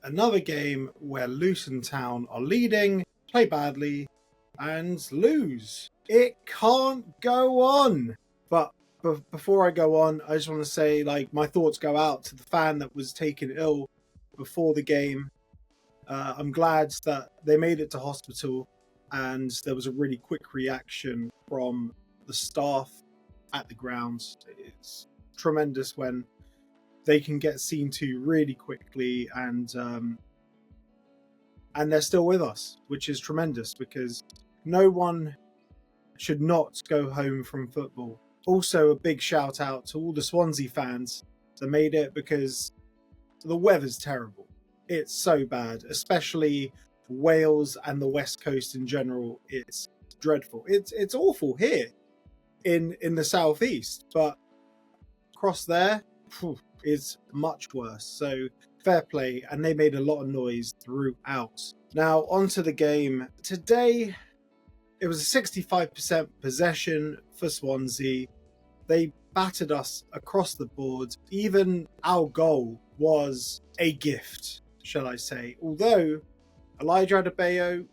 another game where Luton Town are leading, play badly, and lose. It can't go on. But before I go on, I just want to say, my thoughts go out to the fan that was taken ill before the game. I'm glad that they made it to hospital, and there was a really quick reaction from the staff at the grounds. It's tremendous when they can get seen to really quickly, and they're still with us, which is tremendous because no one should not go home from football. Also, a big shout out to all the Swansea fans that made it, because the weather's terrible. It's so bad, especially Wales and the West Coast in general. It's dreadful. It's awful here in the southeast, but across there, is much worse. So fair play, and they made a lot of noise throughout. Now onto the game today. It was a 65% possession for Swansea. They battered us across the board. Even our goal was a gift, shall I say. Although Elijah Adebayo,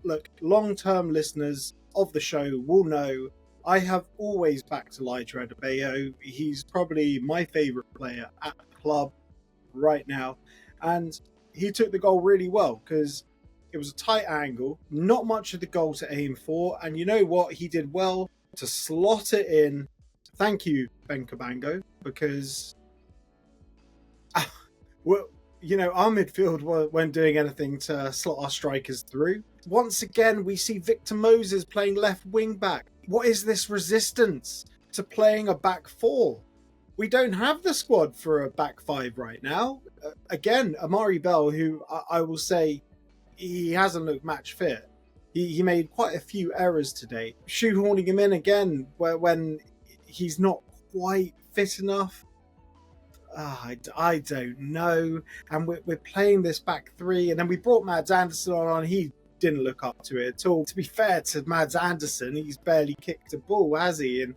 look, long-term listeners of the show will know I have always backed Elijah Adebayo. He's probably my favourite player at the club right now. And he took the goal really well because it was a tight angle, not much of the goal to aim for. And you know what? He did well to slot it in. Thank you, Ben Cabango, because our midfield weren't doing anything to slot our strikers through. Once again, we see Victor Moses playing left wing back. What is this resistance to playing a back four? We don't have the squad for a back five right now. Again, Amari Bell, who I will say, he hasn't looked match fit. He made quite a few errors today. Shoehorning him in again when he's not quite fit enough. I don't know. And we're playing this back three, and then we brought Mads Anderson on. He didn't look up to it at all. To be fair to Mads Anderson, he's barely kicked a ball, has he? In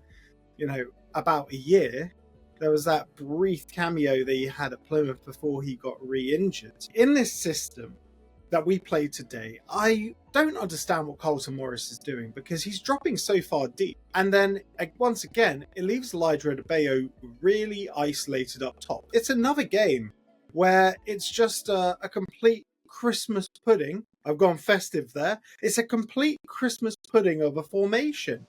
about a year. There was that brief cameo that he had at Plymouth before he got re-injured. In this system that we played today, I don't understand what Carlton Morris is doing, because he's dropping so far deep. And then, once again, it leaves Elijah Adebayo really isolated up top. It's another game where it's just a complete Christmas pudding. I've gone festive there. It's a complete Christmas pudding of a formation.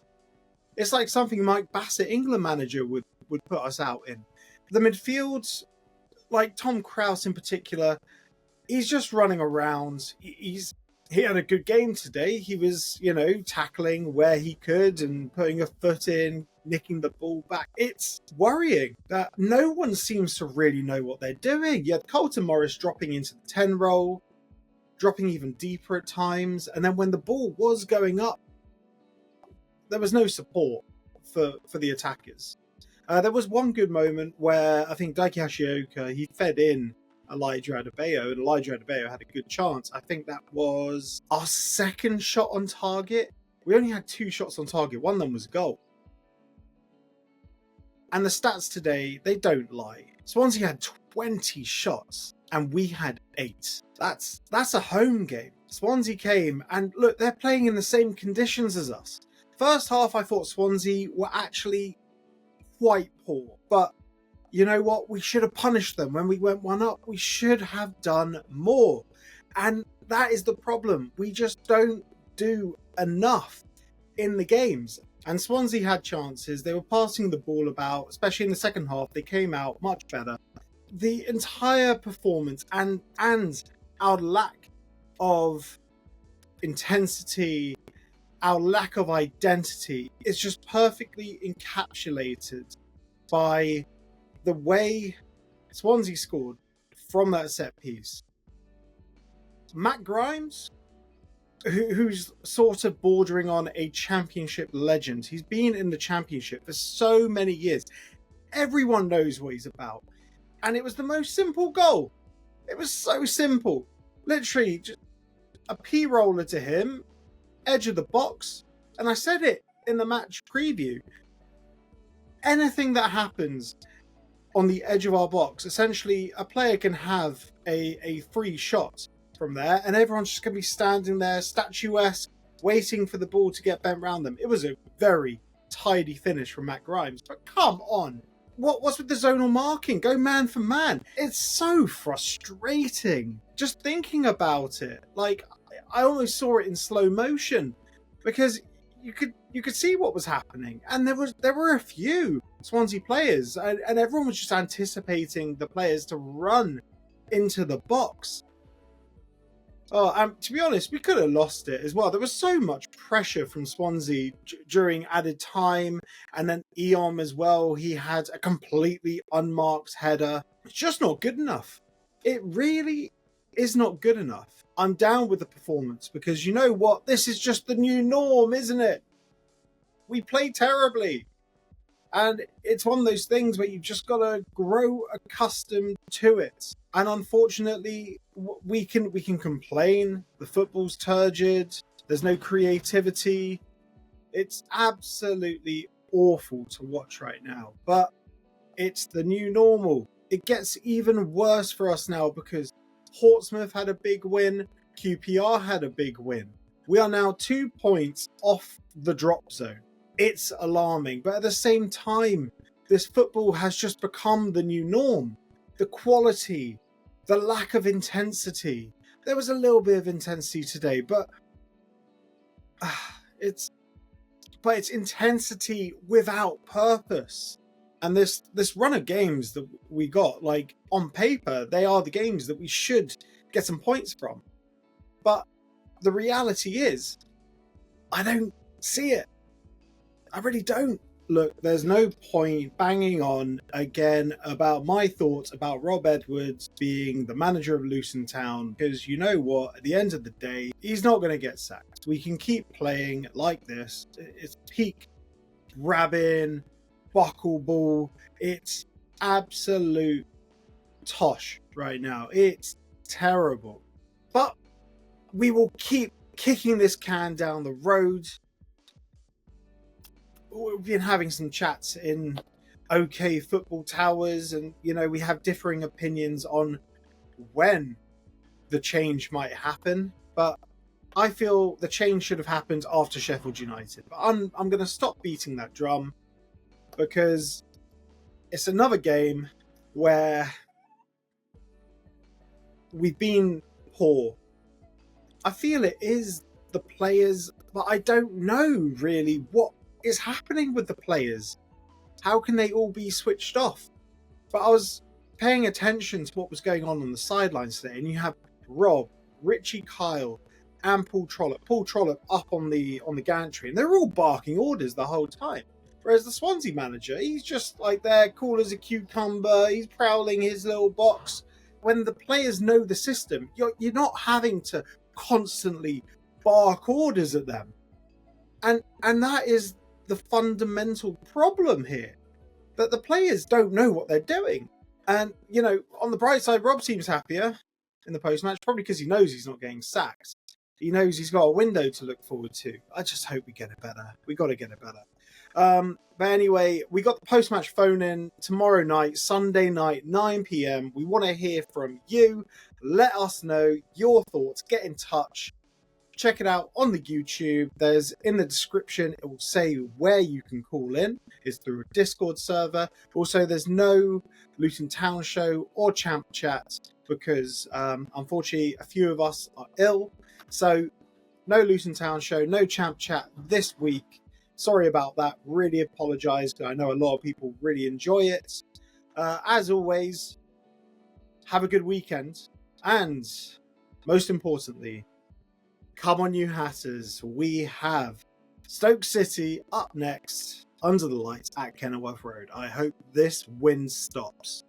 It's like something Mike Bassett, England manager, would put us out in. The midfield, like Tom Krause in particular, he's just running around. He had a good game today. He was, tackling where he could and putting a foot in, nicking the ball back. It's worrying that no one seems to really know what they're doing. You had Carlton Morris dropping into the 10 role, dropping even deeper at times. And then when the ball was going up, there was no support for the attackers. There was one good moment where I think Daiki Hashioka, he fed in Elijah Adebayo, and Elijah Adebayo had a good chance. I think that was our second shot on target. We only had 2 shots on target. One of them was a goal. And the stats today, they don't lie. Swansea had 20 shots and we had 8. That's a home game. Swansea came, and look, they're playing in the same conditions as us. First half, I thought Swansea were actually quite poor, but you know what? We should have punished them when we went 1 up. We should have done more. And that is the problem. We just don't do enough in the games. And Swansea had chances. They were passing the ball about, especially in the second half. They came out much better. The entire performance and our lack of intensity, our lack of identity is just perfectly encapsulated by the way Swansea scored from that set piece. Matt Grimes, who's sort of bordering on a championship legend. He's been in the championship for so many years. Everyone knows what he's about. And it was the most simple goal. It was so simple. Literally, just a P-roller to him, edge of the box. And I said it in the match preview. Anything that happens, on the edge of our box. Essentially, a player can have a free shot from there, and everyone's just going to be standing there, statuesque, waiting for the ball to get bent around them. It was a very tidy finish from Matt Grimes, but come on. What's with the zonal marking? Go man for man. It's so frustrating just thinking about it. Like, I almost saw it in slow motion because you could see what was happening, and there were a few Swansea players, and everyone was just anticipating the players to run into the box. Oh, and to be honest, we could have lost it as well. There was so much pressure from Swansea during added time, and then Eom as well. He had a completely unmarked header. It's just not good enough. It really is not good enough. I'm down with the performance because you know what? This is just the new norm, isn't it? We play terribly. And it's one of those things where you've just got to grow accustomed to it. And unfortunately, we can complain. The football's turgid. There's no creativity. It's absolutely awful to watch right now. But it's the new normal. It gets even worse for us now because Portsmouth had a big win. QPR had a big win. We are now 2 points off the drop zone. It's alarming, but at the same time, this football has just become the new norm. The quality, the lack of intensity. There was a little bit of intensity today, but it's intensity without purpose. And this run of games that we got, like on paper, they are the games that we should get some points from. But the reality is, I don't see it. I really don't. Look, there's no point banging on again about my thoughts about Rob Edwards being the manager of Luton Town, because you know what? At the end of the day, he's not going to get sacked. We can keep playing like this. It's peak grabbing, buckle ball. It's absolute tosh right now. It's terrible. But we will keep kicking this can down the road. We've been having some chats in OK Football Towers, and you know, we have differing opinions on when the change might happen, but I feel the change should have happened after Sheffield United. But I'm going to stop beating that drum because it's another game where we've been poor. I feel it is the players, but I don't know really what is happening with the players. How can they all be switched off? But I was paying attention to what was going on the sidelines today, and you have Rob, Richie Kyle, and Paul Trollope. Paul Trollope up on the gantry, and they're all barking orders the whole time. Whereas the Swansea manager, he's just like there, cool as a cucumber. He's prowling his little box. When the players know the system, you're not having to constantly bark orders at them, and that is the fundamental problem here, that the players don't know what they're doing. And, you know, on the bright side, Rob seems happier in the post-match, probably because he knows he's not getting sacked. He knows he's got a window to look forward to. I just hope we get it better. We got to get it better. But anyway, we got the post-match phone-in tomorrow night, Sunday night, 9 p.m. We want to hear from you. Let us know your thoughts. Get in touch. Check it out on the YouTube. There's in the description, it will say where you can call in. It's through a Discord server. Also, there's no Luton Town show or Champ Chat because unfortunately a few of us are ill. So no Luton Town show, no Champ Chat this week. Sorry about that. Really apologise. I know a lot of people really enjoy it. As always, have a good weekend. And most importantly, come on, you Hatters. We have Stoke City up next under the lights at Kenilworth Road. I hope this win stops.